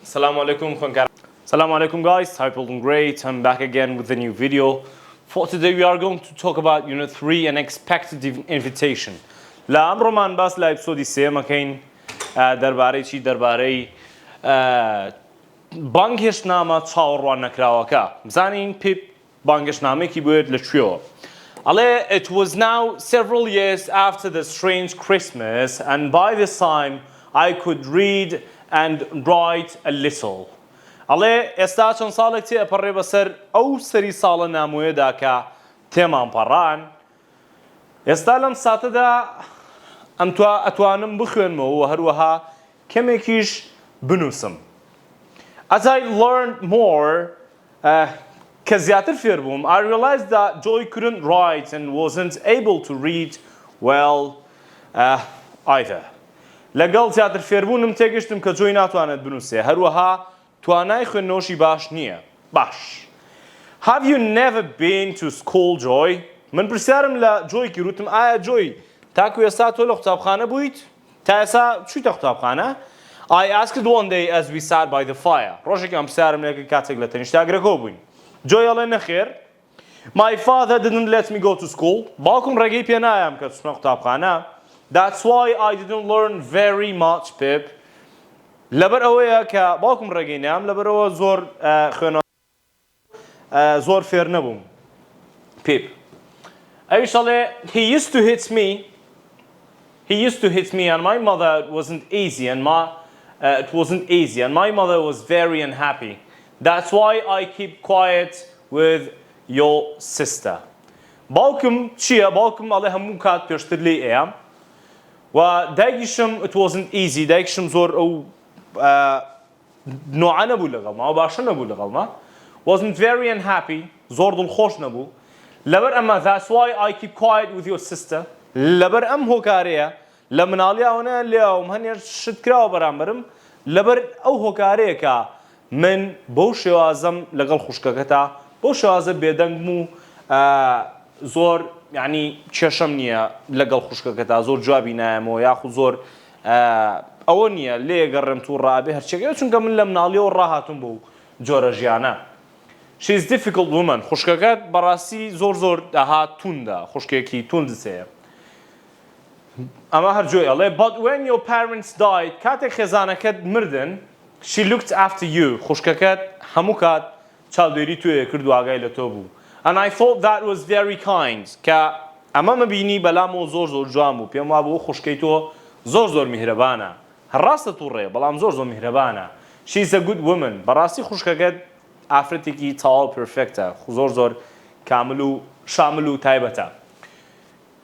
Assalamu alaikum, خوێندکارانی. Assalamu alaikum guys, hope you're doing great. I'm back again with a new video. For today we are going to talk about Unit 3, an expected invitation. لا أمرمان باس لا episode سيما كين درباري چی درباري بانگهشنامە چاوەڕوان نەکراوەکە. بزانین پێ بانگهشنامەیەکی بوێت لەکوێوە. Ale, it was now several years after the strange Christmas, and by this time I could read and write a little. Ale, ئێستا چەند ساڵێک تێ ئەپەڕێ بەسەر ئەو سەری ساڵە نامۆیەدا کە تێمان پەڕان. ئێستا لەم ساتەدا ئەتوانم بخوێنمەوە و هەروەها کەمێکیش بنووسم. As I learned more, کە زیاتر فێر بووم, I realized that Joy couldn't write and wasn't able to read well either. لەگەڵ زیاتر فێربوونم تێگەشتم کە جۆی ناتوانێت بنووسێ. هەروەها توانای خوێندنەوەشی باش نییە. باش. Have you never been to school, Joy? من پرسیارم لە جۆیکی روتم ئایا جۆی تاکو ئێستا تۆ لە قوتابخانە بوویت؟ تا ئێستا چوویتە قوتابخانە؟ I asked one day as we sat by the fire. ڕۆژێکم پرسیارم لێکە کاتێک لە تەنیشتاگرەکەوە بووین. Joy ئەڵێ نەخێر. My father didn't let me go to school. باوکم ڕێگەی پێ نایام کە چمە قوتابخانە. That's why I didn't learn very much, Pip. لەبەر ئەوەیە کە باوکم ڕێگەی نایام لەبەرەوە زۆر خوێنەوە زۆر فێر نەبووم. Pip. ئەویش ئەڵێ he used to hit me and my mother it wasn't easy and my mother was very unhappy. That's why I keep quiet with your sister. باوکم چییە؟ باوکم ئەڵێ هەموو کات پێشتر لێی ئەیام و دایکیشم it wasn't easy. دایکیشم زۆر ئەو نوعە نەبوو لەگەڵما و باشە نەبوو لەگەڵما. wasn't very unhappy. زۆر دڵخۆش نەبوو. لەبەر ئەمە that's why I keep quiet with your sister. لەبەر ئەم هۆکارەیە لە مناڵیاوانە لێوم هەنێر شت کراوە بەرامبەرم لەبەر ئەو هۆکارەیە کە من بەو شێوازەم لەگەڵ خوشکەکەتا بەو شێوازە بێدەنگم و زۆر یعنی کێشەم نییە لەگەڵ خوشکەکەتا زۆر جوابی نایەمەوە یاخو زۆر ئەوە نییە لێگەڕێم تو ڕابێ هەرچێکە چونکە من لە مناڵیەوە ڕاهاتم بۆ جۆرە ژیانە. She is difficult woman. خوشکەکەت بەڕاستی زۆر داهات توندە خوشکێکی توندسەیە. ئەمە هەر جۆی ئەڵێ but when your parents died کاتێک خێزانەکەت مردن she looked after you. خوشکەکەت هەموو کات چاودێری توێ کرد و ئاگای لە تۆ بوو. And I thought that was very kind. کە ئەمە مەبینی بەلامەوە زۆر جوان بوو. پێم وابوو خۆشکەی تۆ زۆر میهرەبانە. هەڕاستە تووڕێ بەڵام زۆر میهرەبانە. She is a good woman. بەڕاستی خوشکەکەت ئافرەتێکی تەواو پرفێکتە. زۆر کامل و شامل و تایبەتە.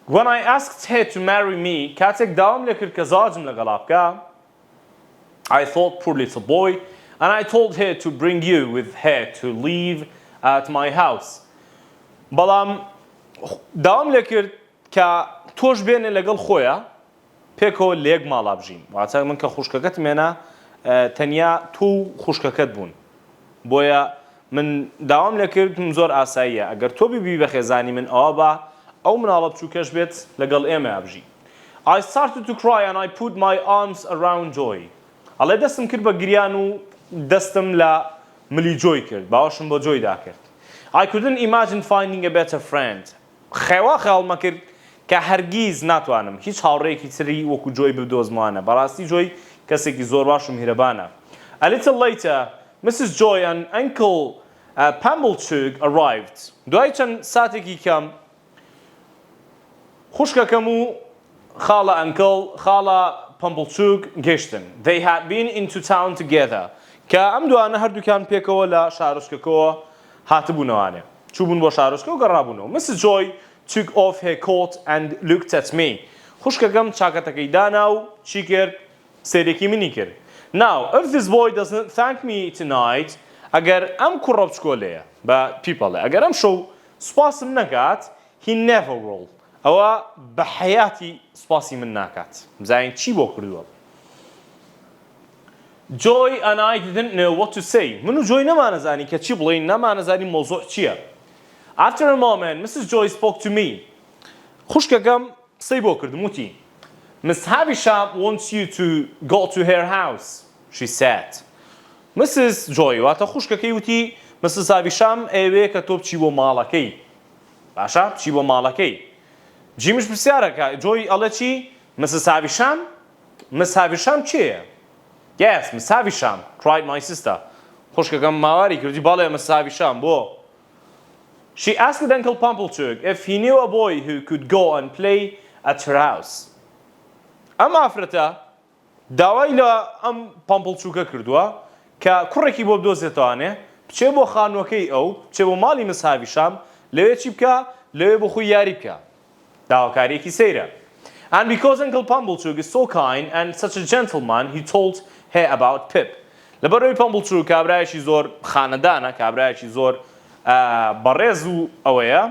When I asked her to marry me کاتێک داوام لێ کرد کە زاواجم لەگەڵا بکە I thought poor little boy and I told her to bring you with her to live at my house. بەڵام داوام لێ کرد کە تۆش بێنێ لەگەڵ خۆیە پێکەوە لە یەک ماڵا بژین. واتە من کە خوشکەکەت مێنا تەنیا تۆ و خوشکەکەت بوون. بۆیە من داوام لێ کردم زۆر ئاساییە ئەگەر تۆ بیبی بە خێزانی من ئەوە بە ئەو مناڵە بچووکەش بێت لەگەڵ ئێمە ئابژی. I started to cry and I put my arms around Joy. ئەڵێ دەستم کرد بە گریان و دەستم لە ملی جۆی کرد. باوەشم بۆ جۆیدا کرد. I couldn't imagine finding a better friend. خێوا خەیاڵمە کرد کە هەرگیز ناتوانم هیچ هاوڕێیەکی تری وەکو جۆی بدۆزمانە. بەڕاستی جۆی کەسێکی زۆر باش و میهرەبانە. A little later, Mrs. Joy and Uncle Pumblechook arrived. دوای چەند ساتێکی کەم خوشکەکەم و خاڵە ئەنکڵ خاڵە Pumblechook گەشتن. They had been into town together. کە ئەم دوانە هەردووکیان پێکەوە لە شارۆچکەکەوە هاتبوونەوانێ. چووبوون بۆ شارۆچکە و گەڕابوونەوە. Mrs. Joy took off her coat and looked at me. خوشکەکەم چاکەتەکەی دانا و چی کرد؟ سێرێکی منی کرد. Now, if this boy doesn't thank me tonight, ئەگەر ئەم کوڕە بچکۆلەیە بە پیپەڵێ ئەگەر ئەم شەو سوپاسم نەکات he never will. ئەوە بە حەیاتی سوپاسی من ناکات. بزانین چی بۆ کردووە. Joy and I didn't know what to say. من و جۆی نەمانەزانی کە چی بڵێین نەمانەزانی مۆزوع چییە. After a moment, Mrs. Joy spoke to me. خوشکەکەم قسەی بۆ کردم وتی Miss Havisham wants you to go to her house, she said. Mrs. Joy واتە خوشکەکەی وتی Mrs. Havisham ئەوەیە کە تۆ بچی بۆ ماڵەکەی باشە بچی بۆ ماڵەکەی جیمش پرسیارەکە جۆی ئەڵێ چی Mrs. Havisham Miss Havisham چییە Yes Miss Havisham cried my sister خوشکەکەم ماواری کردی بەڵێ Miss Havisham بۆ She asked Uncle Pumblechook if he knew a boy who could go and play at her house ئەم ئافرەتە داوای لە ئەم پامپڵچووکە کردووە کە کوڕێکی بۆ بدۆزێتەوانێ بچێ بۆ خانووەکەی ئەو بچێ بۆ ماڵی Miss Havisham لەوێ چی بکە لەوێ بۆ خۆی یاری بکە داواکاریەکی سەیرە And because Uncle Pumblechook is so kind and such a gentleman he told her about Pip لەبەرەوەی پامپڵچووک کابرایەکی زۆر خانەدانە کابرایەکی زۆر بەڕێز و ئەوەیە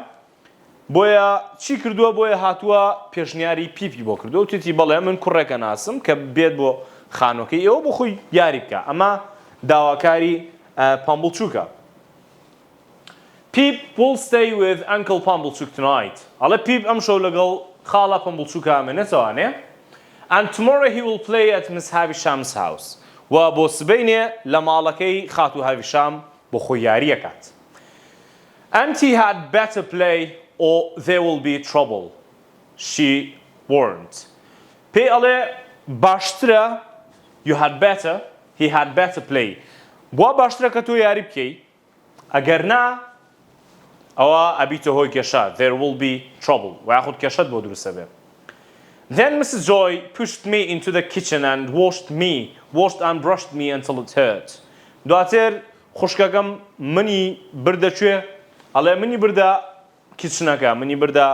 بۆیە چی کردووە بۆیە هاتووە پێشنیاری پیپی بۆ کردو و توتی بەڵێ من کوڕێکە ناسم کە بێت بۆ خانووەکەی ئێوە بۆ خۆی یاری بکە ئەمە داواکاری پامپڵچووکە Pip will stay with Uncle Pumblechook tonight ئەڵێ پیپ ئەم شەو لەگەڵ خاڵە پامپڵچووکە ئامێنێتەوانێ And tomorrow he will play at Miss Havisham's house و بۆ سبەینێ لە ماڵەکەی خاتوو هاویشام بۆ خۆی یاری ئەکات And he had better play or there will be trouble. She warned. Pێ ئەڵێ باشترە you had better he had better play. بۆ باشترە کە تۆ یاری بکەی ئەگەر نا ئەوە ئەبیتە هۆی کێشە there will be trouble و یاخود کێشەت بۆ دروستە بێ Then Mrs. Joy pushed me into the kitchen and washed and brushed me until it hurt. دواتر خوشکەکەم منی بردە کوێ ئەڵێ منی بردە کیچنەکە منی بردە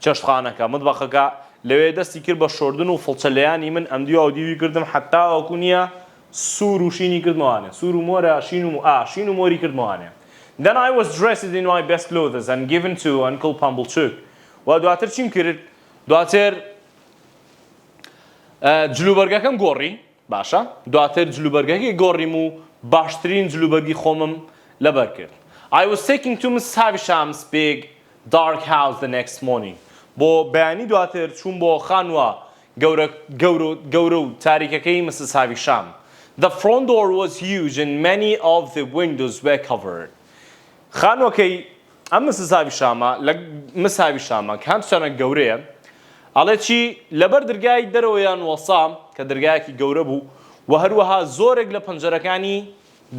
چەشتخانەکە مطبەخەکە لەوێ دەستی کرد بە شۆردن و فڵچەلەیانی من ئەم دیوە و دیوی کردم حتا وەکو نییە سوور و شینی کردمەوانێ سوور و مۆرە شین و مۆری کردمەوانێ Then I was dressed in my best clothes and given to Uncle Pumblechook و دواتر چیم کرد دواتر جلوبەرگەکەم گۆڕی باشە دواتر جلوبەرگەکەی گۆڕیم و باشترین جلوبەرگی خۆمم لەبەر کرد I was taken to Miss Havisham's big dark house the next morning. بۆ بەیانی دواتر چوون بۆ خانووە گەورە و تاریکەکەی Mrs. Havisham. The front door was huge and many of the windows were covered. خانووەکەی ئەم Mrs. Havishamە لە Miss Havishamە کە هەمچەنە گەورەیە ئەڵێ چی لەبەر دەرگای دەرەوەیان وەسام کە دەرگایەکی گەورە بوو و هەروەها زۆرێک لە پەنجەرەکانی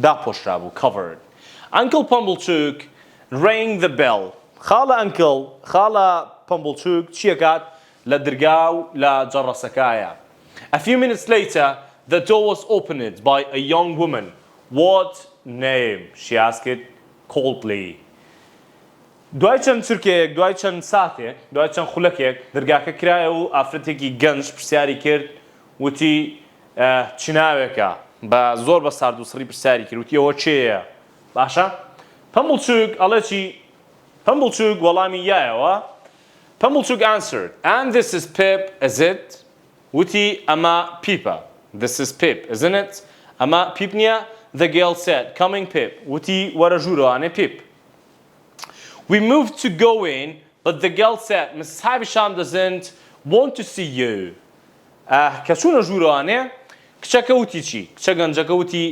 داپۆشرا بوو covered. Uncle Pumblechook rang the bell. خاڵە Pumblechook چیەکات لە دەرگا و لە جەڕەسەکایە. A few minutes later, the door was opened by a young woman. What name? She asked coldly. دوای چەند چرکێک، دوای چەند ساتێک، دوای چەند خولەکێک دەرگاکە کرایە و ئافرەتێکی گەنج پرسیاری کرد وتی چ ناوێکە بە زۆر بە سارد و سڕی پرسیاری کرد وتی ئەوە چێیە باشە Pumblechook ئەڵێ چی Pumblechook وەڵامی یایەوە Pumblechook answered and this is Pip is it وتی ئەمە پیپە this is Pip isn't it ئەمە پیپ نییە the girl said coming Pip وتی وەرە ژوورەوانێ Pip We moved to go in but the girl said Mrs. Havisham doesn't want to see you کە چوونە ژوورەوانێ کچەکە وتی چی کچە گەنجەکە وتی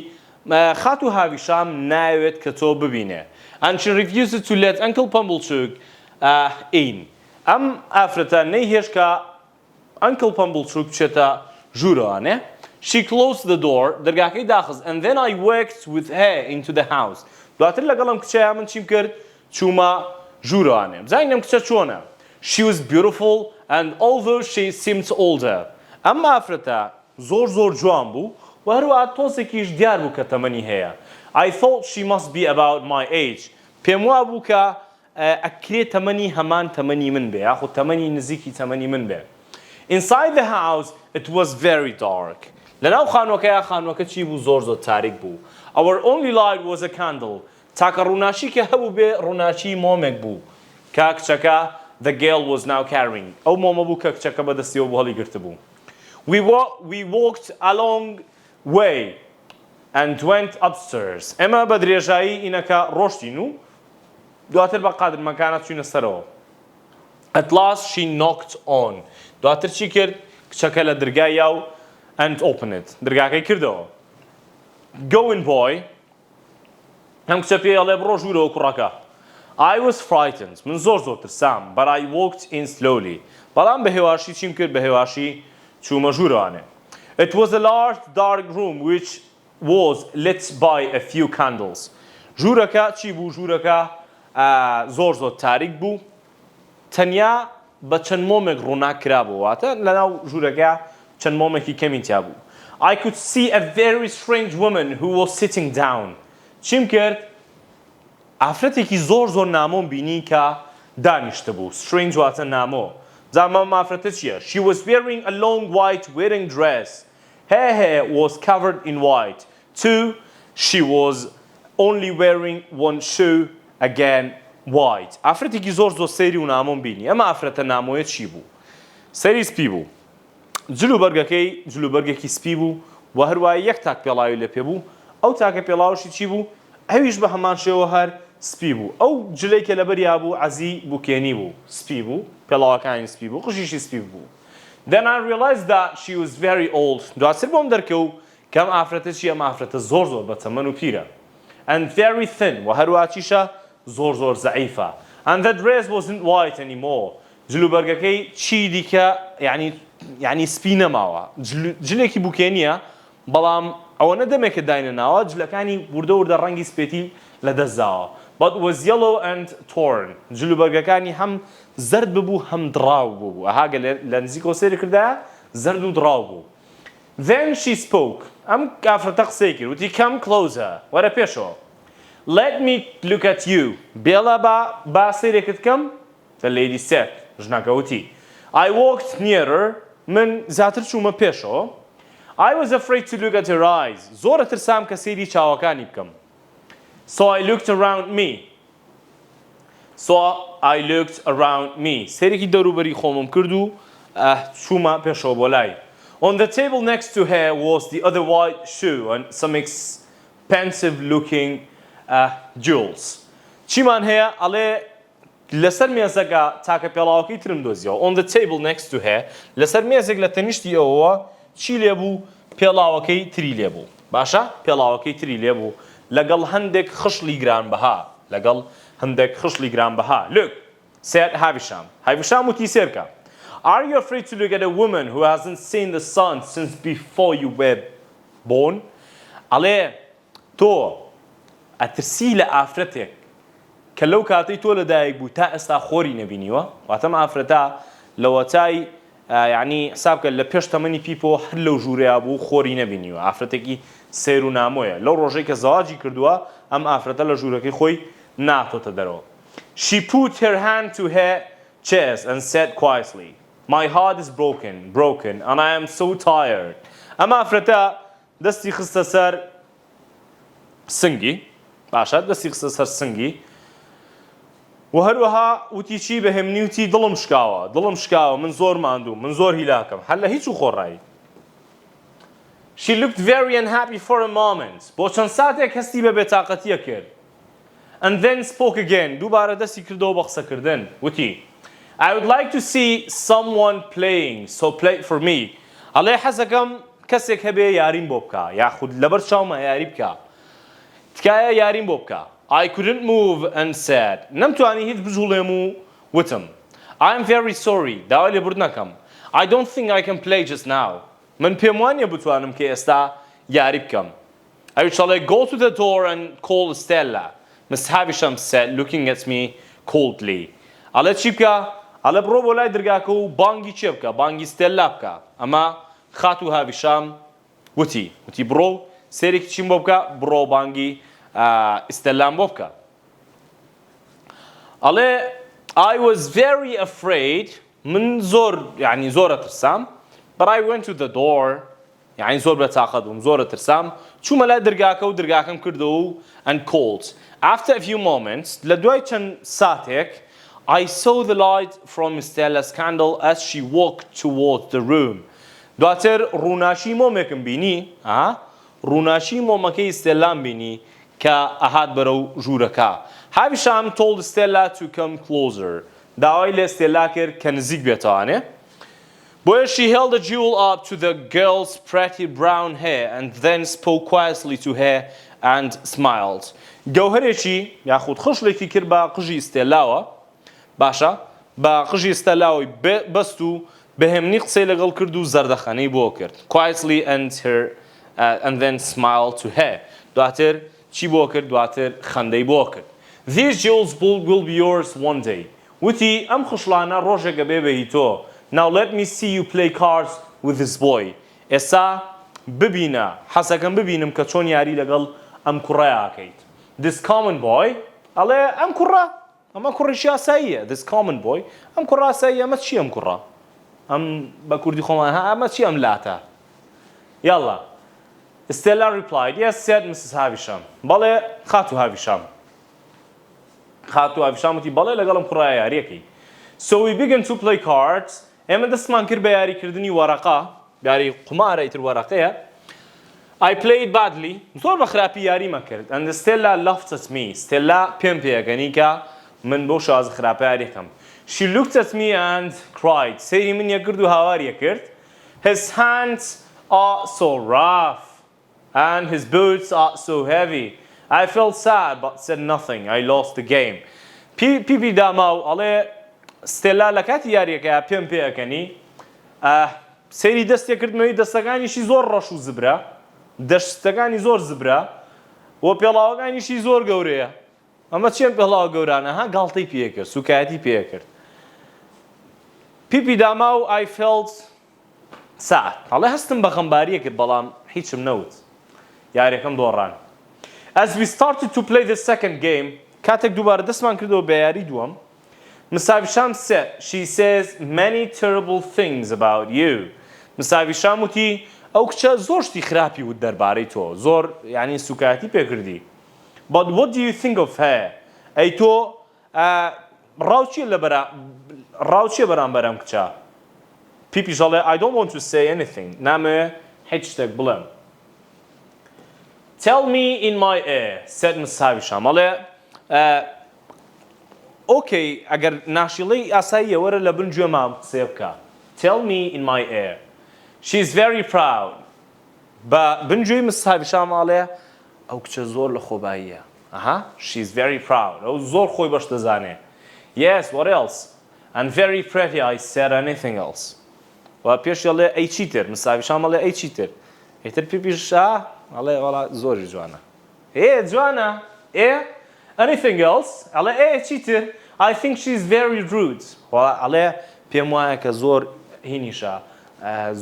خاتوو هاویشام ناوێت کە تۆ ببینێ and she refused to let Uncle Pumblechook in ئەم ئافرەتە نەیهێش کە Uncle Pumblechook بچێتە ژوورەوانێ she closed the door دەرگاکەی داخست and then I walked with her into the house دواتر لەگەڵم کچەیە من چیم کرد چوومە ژوورەوانێ بزانینم کچە چۆنە she was beautiful and although she seemed older ئەم ئافرەتە زۆر جوان بوو و هەروەها تۆزێکیش دیار بوو کە تەمەنی هەیە I thought she must be about my age پێم وا بوو کە ئەکرێت تەمەنی هەمان تەمەنی من بێ یاخود تەمەنی نزیکی تەمەنی من بێ Inside the house it was very dark لەناو خانووەکە چی بوو زۆر تاریک بوو Our only light was a candle تاکە ڕووناچی کە هەبوو بێ ڕووناچی مۆمێک بوو کە کچەکە the girl was now carrying ئەو مۆمە بوو کە کچەکە بەدەستیەوە بۆ هەڵی گرتە بوو We walked a long way and went upstairs. ئێمە بە درێژایی ئینەکە ڕۆشتین و دواتر بە قادرمەکانە چوینە سەرەوە. At last she knocked on. دواتر چی کرد؟ کچەکە لە دەرگای یاو and opened it. دەرگاکەی کردەوە. going boy هەم کچە پێی ئەڵێ بڕۆ ژوورەوە کوڕەکە. I was frightened. من زۆر ترسام. But I walked in slowly. بەڵام بە هێواشی چیم کرد بە هێواشی چوومە ژوورەوانێ. It was a large dark room which was lit by a few candles. ژوورەکە چی بوو؟ ژوورەکە زۆر تاریک بوو. تەنیا بە چەند مۆمێک ڕوونا کرابوو. واتە لەناو ژوورەکە چەند مۆمێکی کەمی تیا بوو. I could see a very strange woman who was sitting down. چیم کرد؟ ئافرەتێکی زۆر نامۆم بینی کە دانیشتە بوو. Strange واتە نامۆ. زانمە ئافرەتە چییە؟ She was wearing a long white wedding dress. Her hair was covered in white. 2. She was only wearing one shoe, again white. ئافرەتێکی زۆر سەیری و نامۆم بینی. ئەمە ئافرەتە نامۆیە چی بوو؟ سەری سپی بوو. جلوبەرگێکی سپی بوو و هەروایە یەک تاک پێڵاوی لێ پێ بوو. ئەو تاکە پێڵاوشی چی بوو؟ ئەویش بە هەمان شێوە هەر سپی بوو. ئەو جلەیکە لەبەریا بوو عەزی بوکێنی بوو. سپی بوو، پێڵاوەکانی سپی بوو، قژیشی سپی بوو. Then I realized that she was very old. دواتر بۆم دەرکەوت کەم ئافرەتە چیە؟ ئەم ئافرەتە زۆر بەتەمەن و پیرە. And very thin و هەروە چیشە؟ زۆر زەعیفە. And the dress wasn't white anymore. جلوبەرگەکەی چی دیکە یعنی سپی نەماوە. جلێکی بوکێنیە بەڵام ئەوەنە دەمێکە داینە ناوە جلەکانی وردە ڕەنگی سپێتی لەدەستداوە. But was yellow and torn. جلوبەرگەکانی هەم زەرد ببوو هەم دڕاو بوو. ئەهاگە لە نزیکەوە سێری کردایە زەرد و دڕاو بوو. Then she spoke. ئەم ئافرەتە قسەی کرد وتی come closer. وەرە پێشەوە. Let me look at you. بێڵە با سێرێکت بکەم. The lady said. ژنەکە وتی. I walked nearer. من زیاتر چوومە پێشەوە. I was afraid to look at her eyes. زۆرە ترسام کە سێری چاوەکانی بکەم. So I looked around me. سێرێکی دەوروبەری خۆمم کرد و چوومە پێشەوە بۆ لای. On the table next to her was the other white shoe and some expensive looking jewels. چیمان هەیە؟ ئەڵێ لەسەر مێزەکە تاکە پێڵاوەکەی ترم دۆزیەوە. On the table next to her لەسەر مێزێک لە تەنیشتی ئەوەوە چی لێبوو؟ پێڵاوەکەی تری لێبوو. باشە؟ پێڵاوەکەی تری لێبوو لەگەڵ هەندێک خشلی گرانبەها. Look, said Havisham. Havisham وتی سێرکە. Are you afraid to look at a woman who hasn't seen the sun since before you were born? ئەڵێ تۆ ئەترسی لە ئافرەتێک کە لەو کاتەی تۆ لەدایک بوو تا ئێستا خۆری نەبینیوە؟ واتەم ئافرەتە لە وەتای یعنی حسابکە لە پێش تەمەنی پیپۆ هەر لەو ژوورەیە بوو خۆری نەبینیوە. ئافرەتێکی سیر و نامۆیە. لەو ڕۆژەی کە زەواجی کردووە ئەم ئافرەتە لە ژوورەکەی خۆی ناتۆتە دەرەوە. She put her hand to her chest and said quietly, My heart is broken and I am so tired. ئەم ئافرەتە دەستی خستە سەر سنگی. باشە دەستی خستە سەر سنگی. و هەروەها وتی چی بەهێمنی وتی دڵم شکاوە من زۆر ماندوم من زۆر هیلاکەم هەر لە هیچ و خۆڕایی. She looked very unhappy for a moment. بۆ چەند ساتێک هەستی بە بێتاقەتیە کرد. And then spoke again. دووبارە دەستی کردەوە بە قسەکردن. وتی I would like to see someone playing, so play for me. ئەڵێ حەزەکەم کەسێک هەبێ یاریم بۆ بکە یاخود لەبەر چاومە یاری بکە. تکایە یاریم بۆ بکە. I couldn't move and said. نەمتوانی هیچ بجوڵێم و وتم. I am very sorry. داوای لێبورد نەکەم. I don't think I can play just now. من پێم وانییە بتوانم کە ئێستا یاری بکەم. Shall I go to the door and call Stella? Miss Havisham said, looking at me coldly. ئەڵێ چی بکە؟ ئەڵێ بڕۆ بۆ لای دەرگاکە و بانگی چێ بکە؟ بانگی ستێلا بکە. ئەمە خات و هاویشام وتی بڕۆ سێرێکی چیم بۆ بکە؟ بڕۆ بانگی ئستێلام بۆ بکە. ئەڵێ I was very afraid. من زۆرە ترسام. But I went to the door. زۆر بەتاقەت بووم زۆرە ترسام. چوومە لای دەرگاکە و دەرگاکەم کردەوە و and called. After a few moments لە دوای چەند ساتێک I saw the light from Stella's candle as she walked towards the room. دواتر ڕووناشی مۆمێکم بینی. ڕووناشی مۆمەکەی ئستێلام بینی کە ئەهات بەرەو ژوورەکە. Havisham told Stella to come closer. داوای لە ئستێلا کرد کە نزیک بێتەوانێ. Where she held the jewel up to the girl's pretty brown hair and then spoke quietly to her and smiled. گەوهرێکی یاخود خشلێکی کرد بە قژی ئستێلاوە باشە بە قژی ئستێلاوی بەست و بەهێمنی قسەی لەگەڵ کرد و زەردەخەنەی بۆ کرد. Quietly and then smiled to her. دواتر چی بۆ کرد؟ دواتر خەندەی بۆ کرد. These jewels will be yours one day. وتی ئەم خشلانە ڕۆژێکە بێ بەهی تۆ. Now let me see you play cards with this boy. ئێستا ببینە حەسەکەم ببینم کە چۆن یاری لەگەڵ ئەم کوڕەیە ئاکەیت. This common boy ئەڵێ ئەم کوڕە ئەمە کوڕێکی ئاساییە. This common boy ئەم کوڕە ئاساییە ئەمە چی ئەم کوڕە؟ ئەم بە کوردی خۆمان ئەمە چی ئەم لاتە؟ یاڵا Stella replied, yes, said Mrs. Havisham. بەڵێ خاتو هاویشام. خاتو هاویشام وتی بەڵێ لەگەڵم کوڕایە یاریەکەی. So we began to play cards. ئێمە دەستمان کرد بە یاریکردنی وەرەقە یاری قومارە ئیتر وەرەقەیە. I played badly. زۆر بە خراپی یاریمە کرد. And Stella laughed at me. Stella پێم پێیەکەنی کە من بۆ شازە خراپە یاریەکەم. She looked at me and cried. سەیری منیە کرد و هاواریە کرد. His hands are so rough and his boots are so heavy. I felt sad but said nothing. I lost the game. پی داما و ئەڵێ ستێلا لە کاتی یاریەکە پێم پێیەکەنی سەیری دەستێ کردمەوەی دەستەکانیشی زۆر ڕەش و زبرە دەستەکانی زۆر زبرە و پێڵاوەکانیشی زۆر گەورەیە ئەمە چێن پێڵاوە گەورانە ها گاڵتەی پێکرد سوکایەتی پێکرد پیپی داما و I felt sad ئەڵێ هەستم بە خەمباریە کرد بەڵام هیچم نەوت یاریەکەم دۆڕان As we started to play the second game کاتێک دووبارە دەستمان کردەوە بە یاری دووەم Miss Havisham said, she says many terrible things about you. Miss Havisham وتی ئەو کچە زۆر شتی خراپی وت دەربارەی تۆ زۆر یعنی سوکایەتی پێکردی. But what do you think of her? ئەی تۆ ڕاو چییە بەرامبەر ئەم کچە؟ پیپیش ئەڵێ I don't want to say anything. نامەوێ هیچ شتێک بڵێم. Tell me in my ear, said Miss Havisham. ئەڵێ Okay, ئەگەر ناشیڵەی ئاساییە وەرە لە بن گوێمام قسێ بکە. Tell me in my ear. She is very proud. بە بن گوێی Miss Havisham ئەڵێ ئەو کچە زۆر لە خۆباییە. She is very proud. ئەو زۆر خۆی بەش دەزانێ. Yes, what else? And very pretty, I said anything else. و پێش ئەڵێ ئەی چیتر Miss Havisham ئەڵێ ئەی چیتر. ئیتر پیپیش ئەڵێ وەڵا زۆری جوانە. جوانە. Anything else? ئەڵێ چیتر. I think she's very rude. ئەڵێ پێم وایە کە زۆر هینیشە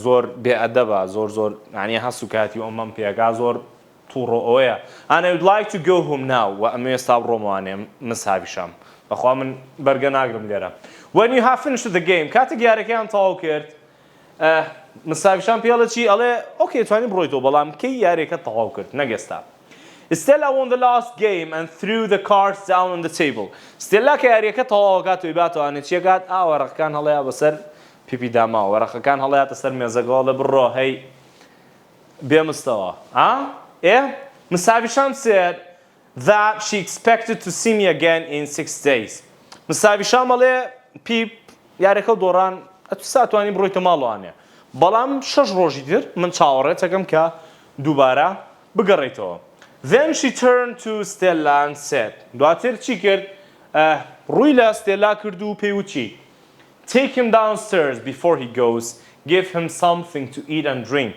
زۆر بێئەدەبە زۆر یعنی هەسوکاتی ئەمەم پێگا زۆر تووڕۆ ئەوەیە. And I would like to go home now. و ئەمە ئێستا بڕۆمەوانێ Miss Havisham. بەخوا من بەرگە ناگرم لێرە. When you have finished the game کاتێک یاریەکەیان تەواو کرد Miss Havisham پێڵێ چی؟ ئەڵێ ئۆکێ توانی بڕۆیتەوە بەڵام کەی یاریەکە تەواو کرد نەگەستا. Stella won the last game and threw the cards down on the table. Stella کە یاریەکە تەواو کاتەوەی باتەوانێت چیەکات وەرەقەکان هەڵەیە بەسەر پیپی داما وەرەقەکان هەڵەیاتە سەر مێزەکەوە لە بڕۆ هەی بێمستەوە. Miss Havisham said that she expected to see me again in 6 days. Miss Havisham ئەڵێ پیپ یاریەکە دۆڕان ساتوانی بڕۆیتە ماڵوانێ. بەڵام 6 ڕۆژی تر من چاوەڕێتەکەم کە دووبارە بگەڕێیتەوە. Then she turned to Stella and said, دواتر چی کرد؟ ڕووی لە ستێلا کرد و پێی وچی Take him downstairs before he goes. Give him something to eat and drink.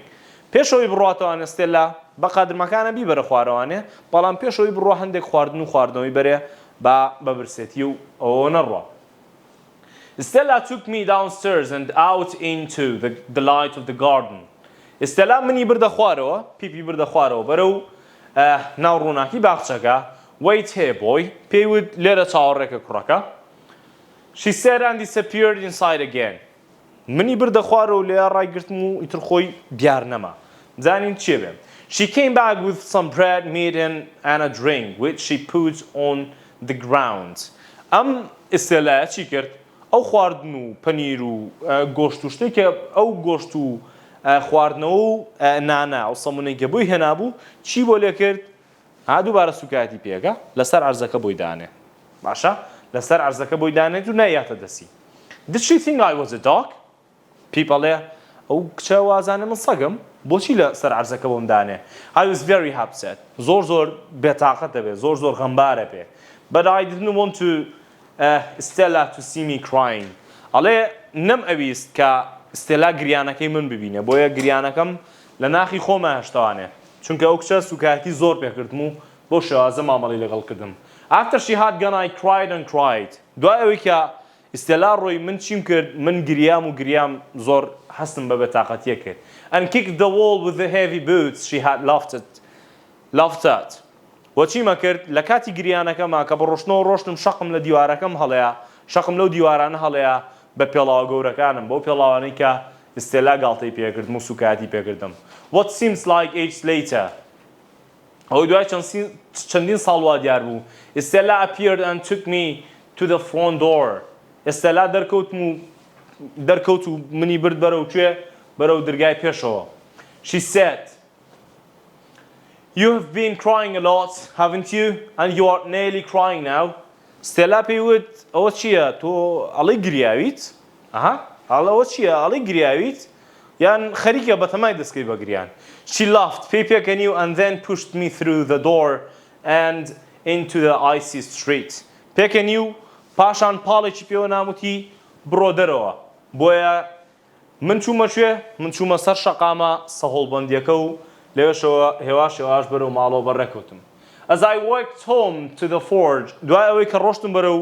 پێشەوەی بڕاتەوانە ستێلا بە قادرمەکانە بیبەرە خوارەوانێ بەڵام پێشەوەی بڕۆ هەندێک خواردن و خواردنەوەی بەرێ بە بەبرسێتی و ئەوە نەڕۆ. Stella took me downstairs and out into the light of the garden. Stella منی بردە خوارەوە پیپی بردە خوارەوە بەرەو ناو ڕووناکی باخچەکە Wait here boy پێیوت لێرە چاوەڕێکە کوڕەکە She said and disappeared inside again. منی بردە خوارەوە لێ ڕایگرتم و ئیتر خۆی دیار نەما. زانین چێ بێ She came back with some bread, meat and a drink which she put on the ground. ئەم ئستێلایە چی کرد؟ ئەو خواردن و پەنیر و گۆشت و شتێکە ئەو گۆشت و خواردنەوە و نانە ئەو سەمونەی کە بۆی هێنابوو چی بۆ لێ کرد؟ دووبارە سوکایەتی پێکە لەسەر عەرزەکە بۆی دانێ باشە لەسەر عەرزەکە بۆی دانێت و نایاتە دەسی Did she think I was a dog? پیپەڵێ ئەو کچە وازانە من سەگم بۆچی لە سەر عەرزەکە بۆم دانێ. I was very upset. زۆر بێتاقەت دەبێت زۆر غەمبارە پێ. But I didn't want to Stella to see me crying. ئەڵێ نەم ئەویست کە ئستێلا گریانەکەی من ببینێ بۆیە گریانەکەم لە ناخی خۆمە هەشتوانێ چونکە ئەو کچە سوکایەتی زۆر پێکردم و بۆ شێوازە مامەڵی لەگەڵ کردم. After she had gone I cried and cried. دوای ئەوەی کە ئستێلا ڕۆی من چیم کرد من گریام زۆر هەستم بە بێتاقەتیە کرد. And kicked the wall with the heavy boots she had laughed at. وەچیمە کرد لە کاتی گریانەکەمە کە بە ڕۆشنەوە ڕۆشتم شەقم لە دیوارەکەم هەڵەیە شەقم لەو دیوارانە هەڵەیە بە پێڵاوە گەورەکانم بەو پێڵاوانەی کە ئستێلا گاڵتەی پێکردم و سوکایەتی پێکردم. What seems like ages later. ئەوەی دوای چەندین ساڵ وا دیار بوو. ئستێلا appeared and took me to the front door. ئستێلا دەرکەوت و منی برد بەرەو دەرگای پێشەوە. She said, You have been crying a lot, haven't you? And you are nearly crying now. Stella پێیوت ئەوە چییە؟ تۆ ئەڵەی گریاویت؟ ئەوە چییە؟ ئەڵەی گریاویت؟ یان خەریکە بەتەمای دەستکەی بە گریان. She laughed پێی پێکەنی و and then pushed me through the door and into the icy street. پێکەنی و پاشان پاڵێکی پێوە ناموتی بڕۆ دەرەوە. بۆیە من چوومە سەر شەقامە سەهۆڵبەندیەکە و لێوەشەوە هێواش بەرەو ماڵەوە بەڕێکەوتم. As I walked home to the forge دوای ئەوەی کە ڕۆشتم بەرەو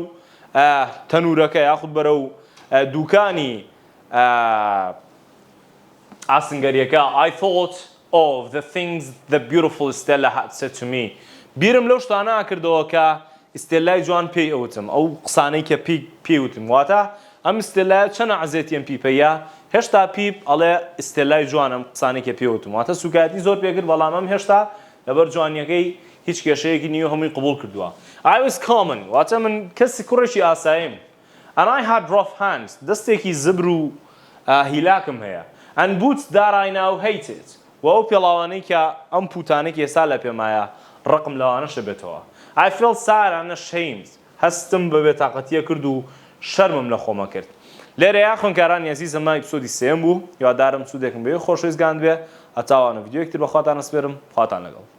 تەنورەکە یاخود بەرەو دووکانی ئاسنگەریەکە I thought of the things the beautiful Stella had said to me. بیرم لەو شتانە کردەوە کە ئستێلای جوان پێی ئەوتم ئەو قسانەی کە پێیوتم واتە ئەم ئستێلایە چەنە عەزێتیم پیپەیە هێشتا پیپ ئەڵێ ئستێلای جوانم قسانەی کە پێوتم واتە سوکایەتی زۆر پێکرد بەڵام ئەم هێشتا لەبەر جوانیەکەی هیچ کێشەیەکی نیو هەمووی قبول کردووە. I was common واتە من کەسی کوڕێکی ئاساییم. And I had rough hands دەستێکی زبر و هیلاکم هەیە. And boots that I now hated. و ئەو پێڵاوانەی کە ئەم پوتانێکی ئێستا لە پێمایە ڕقم لەوانەشە بێتەوە. I felt sad and ashamed. هەستم بە بێتاقەتیە کرد و شەرمم لە خۆمە کرد. لێرەیە خوێندکارانی عەزیزم مای ئەپیسۆدی سێم بوو. هیوادارم سوودێکم بێ خۆشەویست گاند بێ هەتاوانە ڤیدیۆیەکتر بەخواتان ئەسپێرم خواتان لەگەڵ.